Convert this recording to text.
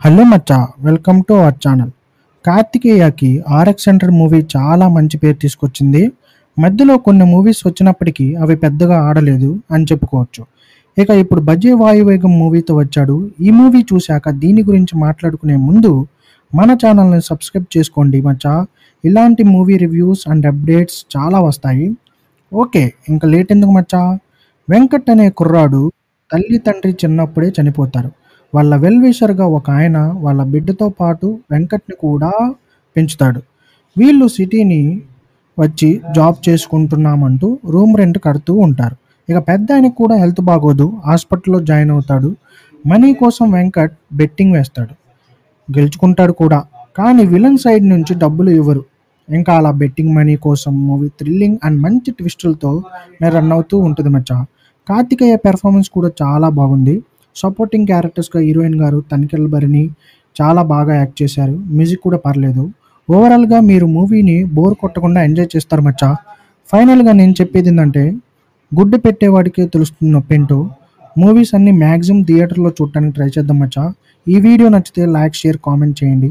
Hello మచ్చా, welcome to our channel. కార్తికేయకి RX centre movie చాలా మంచి పేరు తీసుకొచ్చింది. మధ్యలో కొన్ని మూవీస్ వచ్చినప్పటికీ అవి పెద్దగా ఆడలేదు అని చెప్పుకోవచ్చు. ఇక ఇప్పుడు బజే వాయువేగం మూవీతో వచ్చాడు. ఈ మూవీ చూశాక దీని గురించి మాట్లాడుకునే ముందు మన ఛానల్ని సబ్స్క్రైబ్ చేసుకోండి మచ్చా. ఇలాంటి మూవీ రివ్యూస్ అండ్ అప్డేట్స్ చాలా వస్తాయి. ఓకే, ఇంకా లేట్ ఎందుకు మచ్చా. వెంకట్ అనే కుర్రాడు తల్లి తండ్రి చిన్నప్పుడే చనిపోతారు. వాళ్ళ వెల్ విషర్‌గా ఒక ఆయన వాళ్ళ బిడ్డతో పాటు వెంకట్‌ని కూడా పెంచుతాడు. వీళ్ళు సిటీని వచ్చి జాబ్ చేసుకుంటున్నామంటూ రూమ్ రెంట్ కడుతూ ఉంటారు. ఇక పెద్దాయనకి కూడా హెల్త్ బాగోదు. హాస్పిటల్‌లో జాయిన్ అవుతాడు. మనీ కోసం వెంకట్ బెట్టింగ్ వేస్తాడు. గెలుచుకుంటాడు కూడా. కానీ విలన్ సైడ్ నుంచి డబ్బులు ఇవ్వరు. ఇంకా అలా బెట్టింగ్ మనీ కోసం మూవీ థ్రిల్లింగ్ అండ్ మంచి ట్విస్టులతో రన్ అవుతూ ఉంటుంది మచ్చా. కార్తికేయ పెర్ఫార్మెన్స్ కూడా చాలా బాగుంది. సపోర్టింగ్ క్యారెక్టర్స్‌గా హీరోయిన్ గారు తనికెళ్ళ భరణి చాలా బాగా యాక్ట్ చేశారు. మ్యూజిక్ కూడా పర్లేదు. ఓవరాల్‌గా మీరు మూవీని బోర్ కొట్టకుండా ఎంజాయ్ చేస్తారు మచ్చా. ఫైనల్‌గా నేను చెప్పేదేందంటే, గుడ్డు పెట్టేవాడికే తెలుస్తుంది నొప్పేంటో. మూవీస్ అన్నీ మ్యాక్సిమం థియేటర్‌లో చూడటానికి ట్రై చేద్దాం మచ్చా. ఈ వీడియో నచ్చితే లైక్, షేర్, కామెంట్ చేయండి.